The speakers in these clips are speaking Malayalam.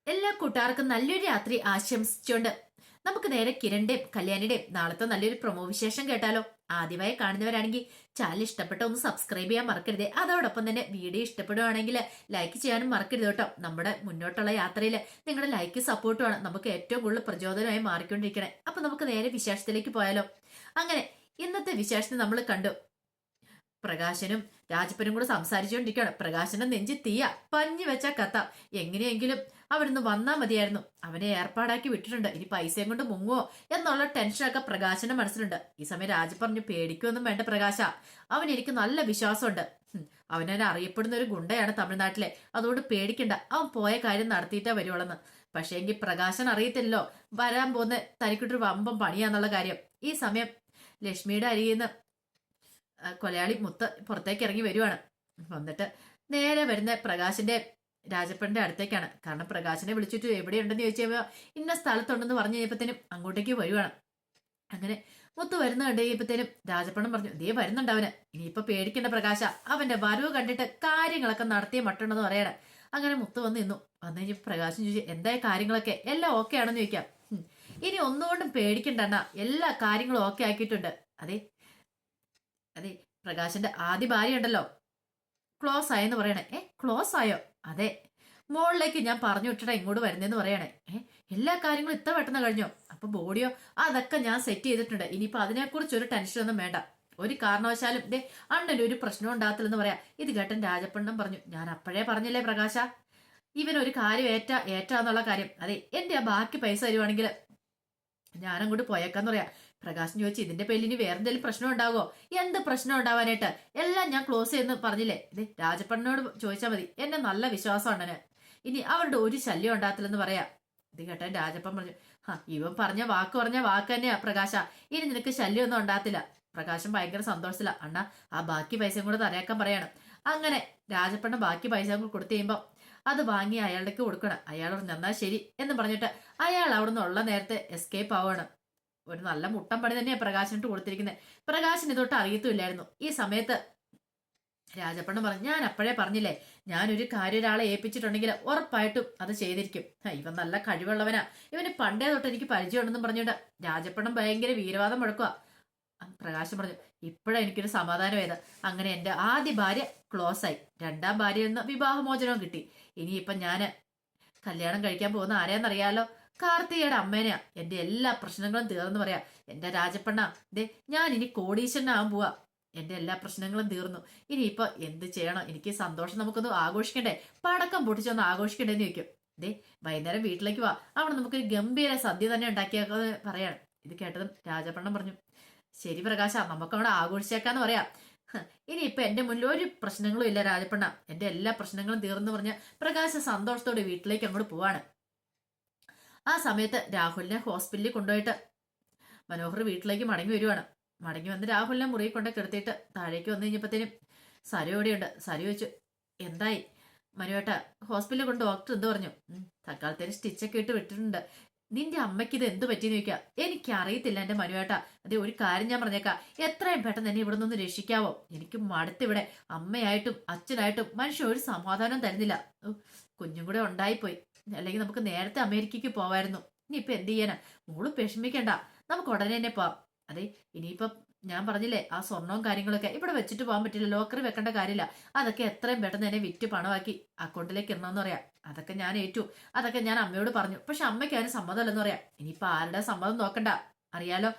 എല്ലാ കൂട്ടുകാർക്കും നല്ലൊരു രാത്രി ആശംസിച്ചുകൊണ്ട് നമുക്ക് നേരെ കിരണിന്റെയും കല്യാണിയുടെയും നാളത്തെ നല്ലൊരു പ്രൊമോ വിശേഷം കേട്ടാലോ. ആദ്യമായി കാണുന്നവരാണെങ്കിൽ ചാനൽ ഇഷ്ടപ്പെട്ട ഒന്ന് സബ്സ്ക്രൈബ് ചെയ്യാൻ മറക്കരുത്. അതോടൊപ്പം തന്നെ വീഡിയോ ഇഷ്ടപ്പെടുവാണെങ്കിൽ ലൈക്ക് ചെയ്യാനും മറക്കരുത് കേട്ടോ. നമ്മുടെ മുന്നോട്ടുള്ള യാത്രയിൽ നിങ്ങളുടെ ലൈക്ക് സപ്പോർട്ടുമാണ് നമുക്ക് ഏറ്റവും കൂടുതൽ പ്രചോദനമായി മാറിക്കൊണ്ടിരിക്കണേ. അപ്പൊ നമുക്ക് നേരെ വിശേഷത്തിലേക്ക് പോയാലോ. അങ്ങനെ ഇന്നത്തെ വിശേഷത്തെ നമ്മൾ കണ്ടു. പ്രകാശനും രാജപ്പനും കൂടെ സംസാരിച്ചുകൊണ്ടിരിക്കുകയാണ്. പ്രകാശന്റെ നെഞ്ചി തീയ പഞ്ഞു വെച്ച കത്ത എങ്ങനെയെങ്കിലും അവിടുന്ന് വന്നാ മതിയായിരുന്നു. അവനെ ഏർപ്പാടാക്കി വിട്ടിട്ടുണ്ട്. ഇനി പൈസയും കൊണ്ട് മുങ്ങുവോ എന്നുള്ള ടെൻഷനൊക്കെ പ്രകാശന്റെ മനസ്സിലുണ്ട്. ഈ സമയം രാജ പറഞ്ഞു, പേടിക്കൊന്നും വേണ്ട പ്രകാശ, അവൻ എനിക്ക് നല്ല വിശ്വാസമുണ്ട്. അവനെ അറിയപ്പെടുന്ന ഒരു ഗുണ്ടയാണ് തമിഴ്നാട്ടിലെ, അതുകൊണ്ട് പേടിക്കണ്ട, അവൻ പോയ കാര്യം നടത്തിയിട്ടാ വരുവോളെന്ന്. പക്ഷേ എങ്കിൽ പ്രകാശൻ അറിയത്തില്ലല്ലോ വരാൻ പോകുന്ന തനിക്കിട്ടൊരു വമ്പം പണിയാന്നുള്ള കാര്യം. ഈ സമയം ലക്ഷ്മിയുടെ അരികിൽ നിന്ന് കൊലയാളി മുത്ത് പുറത്തേക്ക് ഇറങ്ങി വരുവാണ്. വന്നിട്ട് നേരെ വരുന്ന പ്രകാശിന്റെ രാജപ്പന്റെ അടുത്തേക്കാണ്. കാരണം പ്രകാശിനെ വിളിച്ചിട്ട് എവിടെയുണ്ടെന്ന് ചോദിച്ചപ്പോ ഇന്ന സ്ഥലത്തുണ്ടെന്ന് പറഞ്ഞു കഴിഞ്ഞപ്പത്തേനും അങ്ങോട്ടേക്ക് വരുവാണ്. അങ്ങനെ മുത്ത് വരുന്ന കണ്ടു കഴിഞ്ഞപ്പത്തേനും രാജപ്പണം പറഞ്ഞു, ദേ വരുന്നുണ്ട് അവന്, ഇനിയിപ്പൊ പേടിക്കേണ്ട പ്രകാശ, അവന്റെ വരവ് കണ്ടിട്ട് കാര്യങ്ങളൊക്കെ നടത്തിയ മട്ടുണ്ടെന്ന് പറയണം. അങ്ങനെ മുത്ത് വന്ന് നിന്നു. വന്നു കഴിഞ്ഞപ്പോ പ്രകാശം ചോദിച്ചു, എന്തായ കാര്യങ്ങളൊക്കെ എല്ലാം ഓക്കെ ആണെന്ന് ചോദിക്കാം. ഇനി ഒന്നുകൊണ്ടും പേടിക്കണ്ട, എല്ലാ കാര്യങ്ങളും ഓക്കെ ആക്കിയിട്ടുണ്ട്. അതെ അതെ, പ്രകാശന്റെ ആദ്യ ഭാര്യ ഉണ്ടല്ലോ, ക്ലോസ് ആയെന്ന് പറയണേ. ക്ലോസ് ആയോ? അതെ, മോളിലേക്ക് ഞാൻ പറഞ്ഞു വിട്ടിട്ടാ ഇങ്ങോട്ട് വരുന്നതെന്ന് പറയണേ. എല്ലാ കാര്യങ്ങളും ഇത്ര പെട്ടെന്ന് കഴിഞ്ഞോ? അപ്പൊ ബോഡിയോ അതൊക്കെ ഞാൻ സെറ്റ് ചെയ്തിട്ടുണ്ട്. ഇനിയിപ്പോ അതിനെക്കുറിച്ച് ഒരു ടെൻഷനൊന്നും വേണ്ട. ഒരു കാരണവശാലും ദേ അണ്ണന് ഒരു പ്രശ്നം ഉണ്ടാകത്തില്ലെന്ന് പറയാം. ഇത് കേട്ടൻ രാജപ്പണ്ണം പറഞ്ഞു, ഞാൻ അപ്പോഴേ പറഞ്ഞില്ലേ പ്രകാശ, ഇവനൊരു കാര്യം ഏറ്റാന്നുള്ള കാര്യം. അതെ, എന്റെ ആ ബാക്കി പൈസ തരുവാണെങ്കിൽ ഞാനങ്ങോട്ട് പോയേക്കാന്ന് പറയാ. പ്രകാശൻ ചോദിച്ചു, ഇതിന്റെ പേരിൽ ഇനി വേറെ എന്തെങ്കിലും പ്രശ്നം ഉണ്ടാകുമോ? എന്ത് പ്രശ്നം ഉണ്ടാവാനായിട്ട്? എല്ലാം ഞാൻ ക്ലോസ് ചെയ്യുന്നു പറഞ്ഞില്ലേ. ഇത് രാജപ്പണ്ണനോട് ചോദിച്ചാൽ മതി, എന്നെ നല്ല വിശ്വാസമാണ്. ഇനി അവരുടെ ഒരു ശല്യം ഉണ്ടാകത്തില്ലെന്ന് പറയാ. ഇത് കേട്ടാൻ രാജപ്പൻ പറഞ്ഞു, ഇവൻ പറഞ്ഞ വാക്ക് തന്നെയാ പ്രകാശ, ഇനി നിനക്ക് ശല്യമൊന്നും ഉണ്ടാകത്തില്ല. പ്രകാശൻ ഭയങ്കര സന്തോഷത്തില. അണ്ണ ആ ബാക്കി പൈസയും കൂടെ തരയാക്കാൻ പറയാണ്. അങ്ങനെ രാജപ്പണ്ണൻ ബാക്കി പൈസ കൂടെ കൊടുത്തു കഴിയുമ്പോ അത് വാങ്ങി അയാളുടെ കൊടുക്കണം. അയാൾ പറഞ്ഞു, എന്നാ ശരി എന്ന് പറഞ്ഞിട്ട് അയാൾ അവിടുന്ന് ഉള്ള നേരത്തെ എസ്കേപ്പ് ആവുകയാണ്. ഒരു നല്ല മുട്ടം പണി തന്നെയാണ് പ്രകാശനിട്ട് കൊടുത്തിരിക്കുന്നത്. പ്രകാശന് ഇതൊട്ട് അറിയത്തുമില്ലായിരുന്നു. ഈ സമയത്ത് രാജപ്പണ്ണം പറഞ്ഞു, ഞാൻ അപ്പോഴേ പറഞ്ഞില്ലേ, ഞാനൊരു കാര്യം ഒരാളെ ഏൽപ്പിച്ചിട്ടുണ്ടെങ്കിൽ ഉറപ്പായിട്ടും അത് ചെയ്തിരിക്കും. ഇവൻ നല്ല കഴിവുള്ളവനാ, ഇവന് പണ്ടേ തൊട്ട് എനിക്ക് പരിചയമുണ്ടെന്നും പറഞ്ഞുകൊണ്ട് രാജപ്പണ്ണം ഭയങ്കര വീരവാദം മുഴക്കുക. പ്രകാശം പറഞ്ഞു, ഇപ്പോഴാ എനിക്കൊരു സമാധാനമായത്. അങ്ങനെ എന്റെ ആദ്യ ഭാര്യ ക്ലോസ് ആയി, രണ്ടാം ഭാര്യയിൽ നിന്ന് വിവാഹമോചനവും കിട്ടി. ഇനിയിപ്പം ഞാന് കല്യാണം കഴിക്കാൻ പോകുന്ന ആരെയാന്നറിയാലോ, കാർത്തികയുടെ അമ്മേനെയാ. എന്റെ എല്ലാ പ്രശ്നങ്ങളും തീർന്നു പറയാ. എന്റെ രാജപ്പണ്ണ, ദേ ഞാൻ ഇനി കോടീശ്വരനാവാൻ പോവാ. എന്റെ എല്ലാ പ്രശ്നങ്ങളും തീർന്നു. ഇനിയിപ്പൊ എന്ത് ചെയ്യണം? എനിക്ക് സന്തോഷം നമുക്കൊന്ന് ആഘോഷിക്കണ്ടേ, പടക്കം പൊട്ടിച്ചൊന്ന് ആഘോഷിക്കണ്ടേന്ന് ചോദിക്കും. ദേ വൈകുന്നേരം വീട്ടിലേക്ക് വാ, അവിടെ നമുക്കൊരു ഗംഭീര സദ്യ തന്നെ ഉണ്ടാക്കിയാക്കാന്ന് പറയാണ്. ഇത് കേട്ടതും രാജപ്പണ്ണം പറഞ്ഞു, ശരി പ്രകാശ, നമുക്ക് അവിടെ ആഘോഷിച്ചേക്കാന്ന് പറയാം. ഇനിയിപ്പൊ എന്റെ മുന്നിൽ ഒരു പ്രശ്നങ്ങളും ഇല്ല രാജപ്പണ്ണ, എന്റെ എല്ലാ പ്രശ്നങ്ങളും തീർന്നു പറഞ്ഞ പ്രകാശ സന്തോഷത്തോടെ വീട്ടിലേക്ക് അങ്ങോട്ട് പോവാണ്. ആ സമയത്ത് രാഹുലിനെ ഹോസ്പിറ്റലിൽ കൊണ്ടുപോയിട്ട് മനോഹർ വീട്ടിലേക്ക് മടങ്ങി വരുവാണ്. മടങ്ങി വന്ന് രാഹുലിനെ മുറിയിൽ കൊണ്ട് കിടത്തിയിട്ട് താഴേക്ക് വന്നു കഴിഞ്ഞപ്പോഴത്തേനും സരു എവിടെയുണ്ട്. സരു ചോദിച്ചു, എന്തായി മനുവേട്ട? ഹോസ്പിറ്റലിൽ കൊണ്ട് ഡോക്ടർ എന്ത് പറഞ്ഞു? തൽക്കാലത്തേന് സ്റ്റിച്ചൊക്കെ ഇട്ട് വിട്ടിട്ടുണ്ട്. നിന്റെ അമ്മയ്ക്ക് ഇത് എന്ത് പറ്റിയെന്ന് ചോദിക്കാം. എനിക്ക് അറിയത്തില്ല എന്റെ മനുവേട്ട. അതെ, ഒരു കാര്യം ഞാൻ പറഞ്ഞേക്കാം, എത്രയും പെട്ടെന്ന് എന്നെ ഇവിടെ നിന്ന് രക്ഷിക്കാവോ? എനിക്ക് മടുത്തിവിടെ അമ്മയായിട്ടും അച്ഛനായിട്ടും മനുഷ്യൻ ഒരു സമാധാനം തരുന്നില്ല. കുഞ്ഞും കൂടെ ഉണ്ടായിപ്പോയി, അല്ലെങ്കിൽ നമുക്ക് നേരത്തെ അമേരിക്കക്ക് പോവായിരുന്നു. ഇനിയിപ്പൊ എന്ത് ചെയ്യാനാ? മോള് വിഷമിക്കണ്ട, നമുക്ക് ഉടനെ തന്നെ പോവാം. അതെ, ഇനിയിപ്പം ഞാൻ പറഞ്ഞില്ലേ, ആ സ്വർണവും കാര്യങ്ങളൊക്കെ ഇവിടെ വെച്ചിട്ട് പോകാൻ പറ്റില്ല, ലോക്കറിൽ വെക്കേണ്ട കാര്യമില്ല. അതൊക്കെ എത്രയും പെട്ടെന്ന് തന്നെ വിറ്റ് പണമാക്കി അക്കൗണ്ടിലേക്ക് ഇടണമെന്ന് പറയാം. അതൊക്കെ ഞാൻ ഏറ്റു, അതൊക്കെ ഞാൻ അമ്മയോട് പറഞ്ഞു. പക്ഷെ അമ്മയ്ക്ക് അതിന് സമ്മതമല്ലെന്ന് പറയാം. ഇനിയിപ്പൊ ആരുടെ സമ്മതം നോക്കണ്ട, അറിയാലോ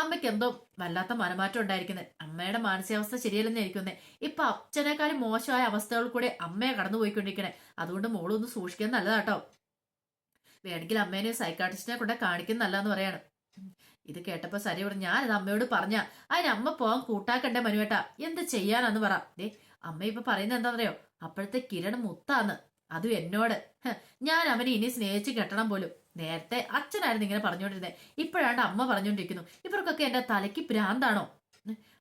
അമ്മയ്ക്ക് എന്തോ വല്ലാത്ത മനമാറ്റം ഉണ്ടായിരിക്കുന്നത്. അമ്മയുടെ മാനസികാവസ്ഥ ശരിയല്ലെന്ന് ഇരിക്കുന്നേ. ഇപ്പൊ അച്ഛനേക്കാളും മോശമായ അവസ്ഥകൾ കൂടെ അമ്മയെ കടന്നുപോയിക്കൊണ്ടിരിക്കണേ. അതുകൊണ്ട് മോളൊന്ന് സൂക്ഷിക്കുന്നത് നല്ലതാട്ടോ. വേണമെങ്കിൽ അമ്മേനെ സൈക്കാട്രിസ്റ്റിനെ കൊണ്ട് കാണിക്കുന്ന നല്ലതെന്ന് പറയാണ്. ഇത് കേട്ടപ്പോ സരി പറഞ്ഞു, ഞാനിത് അമ്മയോട് പറഞ്ഞ അതിന് അമ്മ പോവാൻ കൂട്ടാക്കണ്ടേ മനുവേട്ടാ, എന്ത് ചെയ്യാനാന്ന് പറ. അമ്മ ഇപ്പൊ പറയുന്നത് എന്താണെന്നറിയോ? അപ്പോഴത്തെ കിരൺ മുത്താന്ന്, അതും എന്നോട്. ഞാൻ അവനെ ഇനി സ്നേഹിച്ച് കെട്ടണം പോലും. നേരത്തെ അച്ഛനായിരുന്നു ഇങ്ങനെ പറഞ്ഞുകൊണ്ടിരുന്നത്, ഇപ്പോഴാണ്ട് അമ്മ പറഞ്ഞുകൊണ്ടിരിക്കുന്നു. ഇവർക്കൊക്കെ എന്റെ തലയ്ക്ക് ഭ്രാന്താണോ?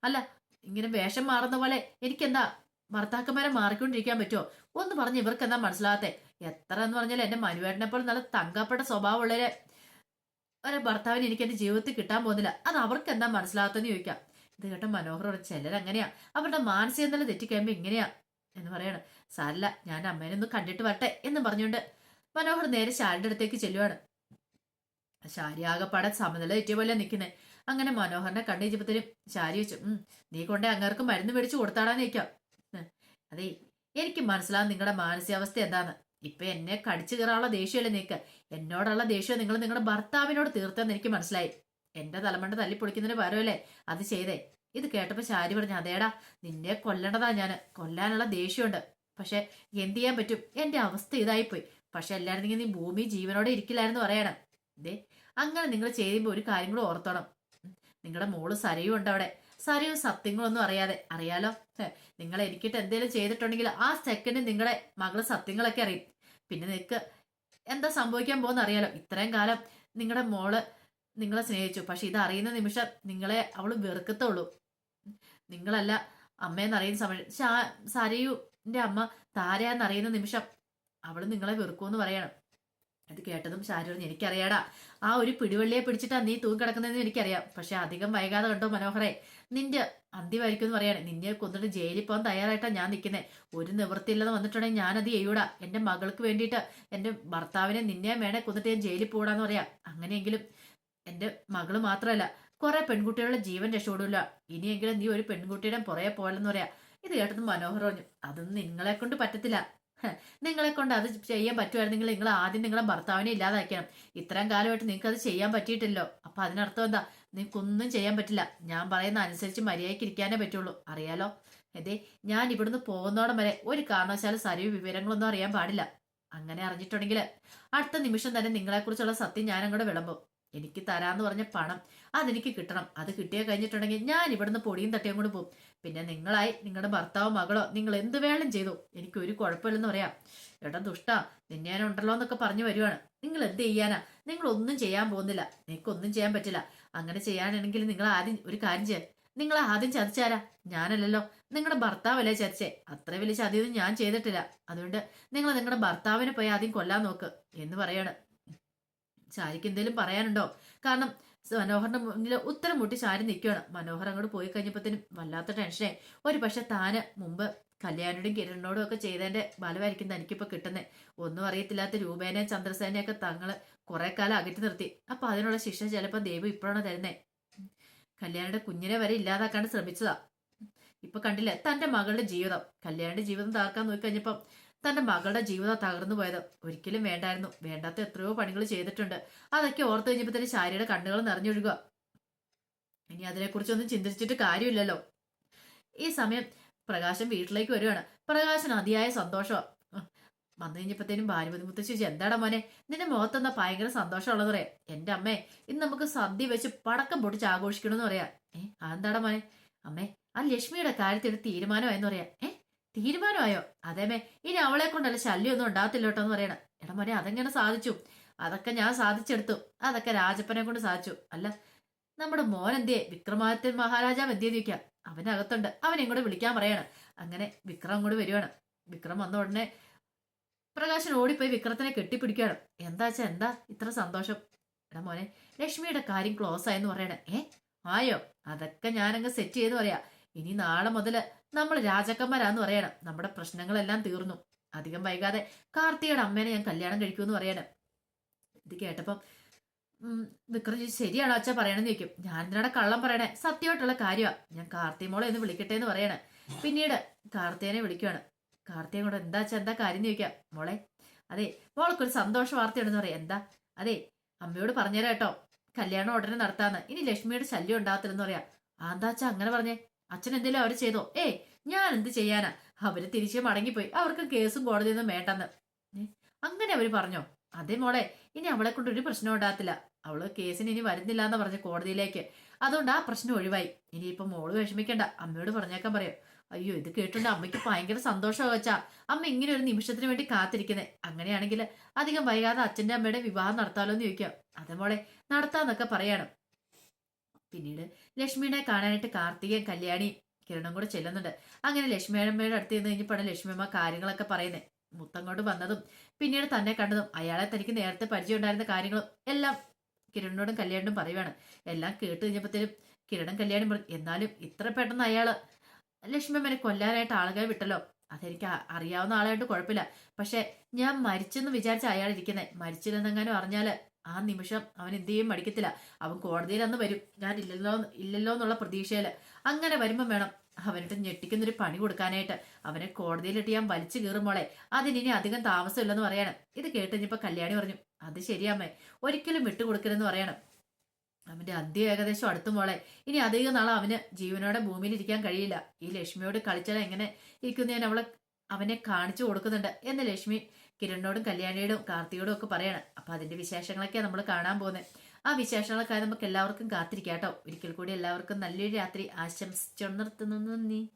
അല്ല, ഇങ്ങനെ വേഷം മാറുന്ന പോലെ എനിക്കെന്താ ഭർത്താക്കന്മാരെ മാറിക്കൊണ്ടിരിക്കാൻ പറ്റുമോ? ഒന്ന് പറഞ്ഞ് ഇവർക്ക് എന്താ മനസ്സിലാകത്തെ? എത്ര എന്ന് പറഞ്ഞാൽ എന്റെ മനുവേട്ടനെ പോലെ നല്ല തങ്കപ്പെട്ട സ്വഭാവമുള്ളവരെ ഒരു ഭർത്താവിന് എനിക്ക് എന്റെ ജീവിതത്തിൽ കിട്ടാൻ പോകുന്നില്ല. അത് അവർക്ക് എന്താ മനസ്സിലാകത്തെന്ന് ചോദിക്കാം. ഇത് കേട്ട മനോഹർ ചിലരങ്ങനെയാ, അവരുടെ മാനസിക നില തെറ്റിക്കഴിയുമ്പോ ഇങ്ങനെയാ എന്ന് പറയണം. സാരല്ല, ഞാൻ അമ്മേനെ ഒന്ന് കണ്ടിട്ട് വരട്ടെ എന്ന് പറഞ്ഞുകൊണ്ട് മനോഹർ നേരെ ശാരിയുടെ അടുത്തേക്ക് ചെല്ലുവാണ്. ശാരി ആകെപ്പാടെ സമനില തെറ്റിയ പോലെ നിൽക്കുന്നേ. അങ്ങനെ മനോഹറിനെ കണ്ടുകഴിഞ്ഞപ്പത്തിനും ശാരി വെച്ചു, നീ കൊണ്ടേ അങ്ങേർക്ക് മരുന്ന് മേടിച്ചു കൊടുത്താടാന്ന് ചോദിക്കാം. അതെ, എനിക്ക് മനസ്സിലാവും നിങ്ങളുടെ മാനസികാവസ്ഥ എന്താന്ന്. ഇപ്പൊ എന്നെ കടിച്ചു കയറാനുള്ള ദേഷ്യമല്ലേ നീക്ക്. എന്നോടുള്ള ദേഷ്യം നിങ്ങൾ നിങ്ങളുടെ ഭർത്താവിനോട് തീർത്തെന്ന് എനിക്ക് മനസ്സിലായി. എന്റെ തലമണ്ട തല്ലിപ്പൊളിക്കുന്നതിന് പകരമല്ലേ അത് ചെയ്തേ. ഇത് കേട്ടപ്പോ ശാരി പറഞ്ഞു, അതേടാ, നിന്നെ കൊല്ലണ്ടതാ ഞാന്. കൊല്ലാനുള്ള ദേഷ്യമുണ്ട്. പക്ഷെ എന്ത് ചെയ്യാൻ പറ്റും, എന്റെ അവസ്ഥ ഇതായിപ്പോയി. പക്ഷെ എല്ലായിരുന്നെങ്കിൽ നീ ഭൂമി ജീവനോടെ ഇരിക്കില്ലായിരുന്നു പറയണം. ഇതേ, അങ്ങനെ നിങ്ങൾ ചെയ്യുമ്പോൾ ഒരു കാര്യം കൂടെ ഓർത്തോണം. നിങ്ങളുടെ മോള് സരയും ഉണ്ട് അവിടെ. സരയും സത്യങ്ങളൊന്നും അറിയാതെ, അറിയാലോ, നിങ്ങൾ എനിക്കിട്ട് എന്തെങ്കിലും ചെയ്തിട്ടുണ്ടെങ്കിൽ ആ സെക്കൻഡ് നിങ്ങളുടെ മകള് സത്യങ്ങളൊക്കെ അറിയും. പിന്നെ നിനക്ക് എന്താ സംഭവിക്കാൻ പോകുന്ന അറിയാലോ. ഇത്രയും കാലം നിങ്ങളുടെ മോള് നിങ്ങളെ സ്നേഹിച്ചു. പക്ഷെ ഇത് അറിയുന്ന നിമിഷം നിങ്ങളെ അവള് വെറുക്കത്തുള്ളൂ. നിങ്ങളല്ല അമ്മയെന്നറിയുന്ന സമയം സരയുന്റെ അമ്മ താരയാന്നറിയുന്ന നിമിഷം അവള് നിങ്ങളെ വെറുക്കുമെന്ന് പറയണം. അത് കേട്ടതും ശാരി പറഞ്ഞു, എനിക്കറിയാടാ, ആ ഒരു പിടിവള്ളിയെ പിടിച്ചിട്ടാ നീ തൂക്കിടക്കുന്നതെന്ന് എനിക്കറിയാം. പക്ഷെ അധികം വൈകാതെ കണ്ടോ മനോഹറെ, നിന്റെ അന്ത്യമായിരിക്കും എന്ന് പറയാണ്. നിന്നെ കൊന്നിട്ട് ജയിലിൽ പോകാൻ തയ്യാറായിട്ടാ ഞാൻ നിൽക്കുന്നത്. ഒരു നിവൃത്തിയില്ലെന്ന് വന്നിട്ടുണ്ടെങ്കിൽ ഞാനത് ചെയ്യൂടാ. എന്റെ മകൾക്ക് വേണ്ടിയിട്ട് എന്റെ ഭർത്താവിനെ നിന്നെ വേണേ കൊന്നിട്ട് ഞാൻ ജയിലിൽ പോടാന്ന് പറയാം. അങ്ങനെയെങ്കിലും എന്റെ മകള് മാത്രമല്ല, കുറെ പെൺകുട്ടികളുടെ ജീവൻ രക്ഷപ്പെടില്ല. ഇനിയെങ്കിലും നീ ഒരു പെൺകുട്ടിയുടെ പുറകെ പോലെന്ന് പറയാ. ഇത് കേട്ടത് മനോഹർ പറഞ്ഞു, അതൊന്നും നിങ്ങളെ കൊണ്ട് പറ്റത്തില്ല. നിങ്ങളെ കൊണ്ട് അത് ചെയ്യാൻ പറ്റുമായിരുന്നെങ്കിൽ നിങ്ങൾ ആദ്യം നിങ്ങളെ ഭർത്താവിനെ ഇല്ലാതാക്കണം. ഇത്രയും കാലമായിട്ട് നിങ്ങൾക്ക് അത് ചെയ്യാൻ പറ്റിയിട്ടില്ലോ. അപ്പൊ അതിനർത്ഥം എന്താ, നിങ്ങൾക്കൊന്നും ചെയ്യാൻ പറ്റില്ല. ഞാൻ പറയുന്ന അനുസരിച്ച് മര്യാദയ്ക്ക് ഇരിക്കാനേ പറ്റുള്ളൂ. അറിയാലോ, അതെ, ഞാൻ ഇവിടുന്ന് പോകുന്നോടം വരെ ഒരു കാരണവശാലും സരിവ് വിവരങ്ങളൊന്നും അറിയാൻ പാടില്ല. അങ്ങനെ അറിഞ്ഞിട്ടുണ്ടെങ്കിൽ അടുത്ത നിമിഷം തന്നെ നിങ്ങളെക്കുറിച്ചുള്ള സത്യം ഞാൻ അങ്ങോട്ട് വിളമ്പും. എനിക്ക് തരാന്ന് പറഞ്ഞ പണം അതെനിക്ക് കിട്ടണം. അത് കിട്ടിയ കഴിഞ്ഞിട്ടുണ്ടെങ്കിൽ ഞാൻ ഇവിടുന്ന് പൊടിയും തട്ടിയും കൂടെ പോകും. പിന്നെ നിങ്ങളായി നിങ്ങളുടെ ഭർത്താവോ മകളോ നിങ്ങൾ എന്ത് വേണം ചെയ്തു, എനിക്ക് ഒരു കുഴപ്പമില്ലെന്ന് പറയാം. ഏട്ടാ ദുഷ്ടാ, നിന്നെ ഞാൻ ഉണ്ടല്ലോ എന്നൊക്കെ പറഞ്ഞു വരുവാണ്. നിങ്ങൾ എന്ത് ചെയ്യാനാ, നിങ്ങൾ ഒന്നും ചെയ്യാൻ പോകുന്നില്ല. നിങ്ങൾക്കൊന്നും ചെയ്യാൻ പറ്റില്ല. അങ്ങനെ ചെയ്യാനാണെങ്കിൽ നിങ്ങൾ ആദ്യം ഒരു കാര്യം ചെയ്യാം. നിങ്ങൾ ആദ്യം ചതിച്ചാരാ? ഞാനല്ലല്ലോ, നിങ്ങളുടെ ഭർത്താവല്ലേ ചതിച്ചേ. അത്ര വലിയ ചതിയൊന്നും ഞാൻ ചെയ്തിട്ടില്ല. അതുകൊണ്ട് നിങ്ങൾ നിങ്ങളുടെ ഭർത്താവിനെ പോയി ആദ്യം കൊല്ലാൻ നോക്ക് എന്ന് പറയാണ്. ശാരിക്ക് എന്തേലും പറയാനുണ്ടോ? കാരണം മനോഹറിന്റെ മുന്നിൽ ഉത്തരം മുട്ടി ശാരി നിൽക്കുകയാണ്. മനോഹർ അങ്ങോട്ട് പോയി കഴിഞ്ഞപ്പോഴത്തേനും വല്ലാത്ത ടെൻഷനായി. ഒരു പക്ഷെ താന് മുമ്പ് കല്യാണിയോടും കിരണിനോടും ഒക്കെ ചെയ്തതിന്റെ ബലമായിരിക്കും തനിക്കിപ്പോ കിട്ടുന്നത്. ഒന്നും അറിയത്തില്ലാത്ത രൂപേനെയും ചന്ദ്രസേനയൊക്കെ തങ്ങള് കുറെ കാലം അകറ്റി നിർത്തി. അപ്പൊ അതിനുള്ള ശിക്ഷ ചിലപ്പോ ദൈവം ഇപ്പോഴാണ് തരുന്നേ. കല്യാണിയുടെ കുഞ്ഞിനെ വരെ ഇല്ലാതാക്കാൻ ശ്രമിച്ചതാ. ഇപ്പൊ കണ്ടില്ലേ തന്റെ മകളുടെ ജീവിതം. കല്യാണിയുടെ ജീവിതം തകർക്കാൻ നോക്കിക്കഴിഞ്ഞപ്പം തന്റെ മകളുടെ ജീവിതം തകർന്നു പോയത്. ഒരിക്കലും വേണ്ടായിരുന്നു. വേണ്ടാത്ത എത്രയോ പണികൾ ചെയ്തിട്ടുണ്ട്. അതൊക്കെ ഓർത്തു കഴിഞ്ഞപ്പോ തന്നെ ശാരിയുടെ കണ്ണുകൾ നിറഞ്ഞൊഴുകുക. ഇനി അതിനെക്കുറിച്ചൊന്നും ചിന്തിച്ചിട്ട് കാര്യമില്ലല്ലോ. ഈ സമയം പ്രകാശൻ വീട്ടിലേക്ക് വരുവാണ്. പ്രകാശൻ അതിയായ സന്തോഷമാണ്. വന്നു കഴിഞ്ഞപ്പോഴത്തേനും ഭാനുമതി മുത്തശ്ശി ചോദിച്ചു, എന്താടാ മോനെ, നിന്റെ മുഖത്തെന്താ ഭയങ്കര സന്തോഷമുള്ളതെന്ന് പറയാം. എന്റെ അമ്മേ, ഇന്ന് നമുക്ക് സദ്യ വെച്ച് പടക്കം പൊട്ടിച്ച് ആഘോഷിക്കണമെന്ന് പറയാം. അതെന്താടാ മോനെ? അമ്മേ, ആ ലക്ഷ്മിയുടെ കാര്യത്തിൽ ഒരു തീരുമാനമായെന്ന് പറയാം. തീരുമാനമായോ? അതേമേ, ഇനി അവളെ കൊണ്ടല്ല ശല്യമൊന്നും ഉണ്ടാകത്തില്ല കേട്ടോ എന്ന് പറയണം. എടാ മോനെ, അതെങ്ങനെ സാധിച്ചു? അതൊക്കെ ഞാൻ സാധിച്ചെടുത്തു. അതൊക്കെ രാജപ്പനെ കൊണ്ട് സാധിച്ചു. അല്ല, നമ്മുടെ മോൻ എന്തിയെ? വിക്രമാദിത്യൻ മഹാരാജാവ് എന്തിയെന്ന് ചോദിക്കാം. അവനകത്തുണ്ട്. അവനെ ഇങ്ങോട്ട് വിളിക്കാൻ പറയാണ്. അങ്ങനെ വിക്രം അങ്ങോട്ട് വരുവാണ്. വിക്രം വന്ന ഉടനെ പ്രകാശൻ ഓടിപ്പോയി വിക്രത്തിനെ കെട്ടിപ്പിടിക്കുകയാണ്. എന്താച്ചാ എന്താ ഇത്ര സന്തോഷം? എടാ മോനെ, ലക്ഷ്മിയുടെ കാര്യം ക്ലോസ് ആയെന്ന് പറയണേ. ആയോ? അതൊക്കെ ഞാനങ്ങ് സെറ്റ് ചെയ്തെന്ന് പറയാ. ഇനി നാളെ മുതല് നമ്മൾ രാജാക്കന്മാരാന്ന് പറയണം. നമ്മുടെ പ്രശ്നങ്ങളെല്ലാം തീർന്നു. അധികം വൈകാതെ കാർത്തികയുടെ അമ്മേനെ ഞാൻ കല്യാണം കഴിക്കുമെന്ന് പറയണം. ഇത് കേട്ടപ്പം വിക്രം ചോദിച്ചു, ശരിയാണോ അച്ഛാ പറയണെന്ന് ചോദിക്കും. ഞാൻ എന്തിനാടെ കള്ളം പറയണേ? സത്യമായിട്ടുള്ള കാര്യമാ. ഞാൻ കാർത്തിമോളെ ഒന്ന് വിളിക്കട്ടെ എന്ന് പറയണേ. പിന്നീട് കാർത്തികനെ വിളിക്കുകയാണ്. കാർത്തികൻ കൂടെ എന്താ അച്ഛാ എന്താ കാര്യം എന്ന് ചോദിക്കാം. മോളെ, അതെ, മോൾക്കൊരു സന്തോഷ വാർത്തയുണ്ടെന്ന് പറയാം. എന്താ? അതെ, അമ്മയോട് പറഞ്ഞുതരാം കേട്ടോ, കല്യാണം ഉടനെ നടത്താന്ന്. ഇനി ലക്ഷ്മിയുടെ ശല്യം ഉണ്ടാകത്തില്ലെന്ന് പറയാം. എന്താ അച്ഛാ അങ്ങനെ പറഞ്ഞേ? അച്ഛൻ എന്തെങ്കിലും അവര് ചെയ്തോ? ഞാൻ എന്ത് ചെയ്യാനാ? അവര് തിരിച്ച് മടങ്ങിപ്പോയി. അവർക്ക് കേസും കോടതിയൊന്നും വേണ്ടെന്ന്. അങ്ങനെ അവര് പറഞ്ഞോ? അതെ മോളെ, ഇനി അവളെ കൊണ്ട് ഒരു പ്രശ്നം ഉണ്ടാകത്തില്ല. അവള് കേസിന് ഇനി വരുന്നില്ല എന്ന് പറഞ്ഞ കോടതിയിലേക്ക്. അതുകൊണ്ട് ആ പ്രശ്നം ഒഴിവായി. ഇനിയിപ്പൊ മോള് വിഷമിക്കണ്ട, അമ്മയോട് പറഞ്ഞേക്കാൻ പറയോ. അയ്യോ, ഇത് കേട്ടുണ്ട് അമ്മയ്ക്ക് ഭയങ്കര സന്തോഷമാ വെച്ചാ. അമ്മ ഇങ്ങനെ ഒരു നിമിഷത്തിന് വേണ്ടി കാത്തിരിക്കുന്നേ. അങ്ങനെയാണെങ്കിൽ അധികം വൈകാതെ അച്ഛന്റെ അമ്മയുടെ വിവാഹം നടത്താലോ എന്ന് ചോദിക്കാം. അതെ മോളെ, നടത്താന്നൊക്കെ പറയാണ്. പിന്നീട് ലക്ഷ്മിയെ കാണാനായിട്ട് കാർത്തികയും കല്യാണിയും കിരണും കൂടെ ചെല്ലുന്നുണ്ട്. അങ്ങനെ ലക്ഷ്മിയമ്മയുടെ അടുത്ത് നിന്ന് കഴിഞ്ഞപ്പോഴാണ് ലക്ഷ്മിയമ്മ കാര്യങ്ങളൊക്കെ പറയുന്നത്. മുത്തങ്ങോട്ട് വന്നതും പിന്നീട് തന്നെ കണ്ടതും അയാളെ തനിക്ക് നേരത്തെ പരിചയം ഉണ്ടായിരുന്ന കാര്യങ്ങളും എല്ലാം കിരണിനോടും കല്യാണിനും പറയുവാണ്. എല്ലാം കേട്ട് കഴിഞ്ഞപ്പോഴത്തേനും കിരണും കല്യാണി പറഞ്ഞു, എന്നാലും ഇത്ര പെട്ടെന്ന് അയാള് ലക്ഷ്മിയമ്മനെ കൊല്ലാനായിട്ട് ആളുകളെ വിട്ടല്ലോ. അതെനിക്ക് അറിയാവുന്ന ആളായിട്ട് കുഴപ്പമില്ല. പക്ഷെ ഞാൻ മരിച്ചെന്ന് വിചാരിച്ച അയാൾ ഇരിക്കുന്നത്. മരിച്ചില്ലെന്നെങ്ങാനും അറിഞ്ഞാല് ആ നിമിഷം അവൻ എന്ത് ചെയ്യും മടിക്കത്തില്ല. അവൻ കോടതിയിൽ അന്ന് വരും. ഞാൻ ഇല്ലല്ലോ ഇല്ലല്ലോ എന്നുള്ള പ്രതീക്ഷയില്. അങ്ങനെ വരുമ്പം വേണം അവനിട്ട് ഞെട്ടിക്കുന്നൊരു പണി കൊടുക്കാനായിട്ട്. അവനെ കോടതിയിലിട്ട് ഞാൻ വലിച്ചു കീറും മോളെ. അതിനി അധികം താമസമില്ലെന്ന് പറയാണ്. ഇത് കേട്ട് കഴിഞ്ഞപ്പോ കല്യാണി പറഞ്ഞു, അത് ശരിയാമ്മേ, ഒരിക്കലും വിട്ടുകൊടുക്കരുതെന്ന് പറയണം. അവന്റെ അന്ത്യം ഏകദേശം അടുത്തു മോളെ. ഇനി അധികം നാളെ അവന് ജീവനോടെ ഭൂമിയിൽ ഇരിക്കാൻ കഴിയില്ല. ഈ ലക്ഷ്മിയോട് കളിച്ചാൽ എങ്ങനെ ഇരിക്കുന്നു ഞാൻ അവനെ കാണിച്ചു കൊടുക്കുന്നുണ്ട് എന്ന് ലക്ഷ്മി കിരണിനോടും കല്യാണിയോടും കാർത്തിയോടും ഒക്കെ പറയണം. അപ്പൊ അതിന്റെ വിശേഷങ്ങളൊക്കെയാണ് നമ്മൾ കാണാൻ പോകുന്നത്. ആ വിശേഷങ്ങളൊക്കെ നമുക്ക് എല്ലാവർക്കും കാത്തിരിക്കാം കേട്ടോ. ഒരിക്കൽ കൂടി എല്ലാവർക്കും നല്ലൊരു രാത്രി ആശംസിച്ചു നിർത്തുന്നു. നന്ദി.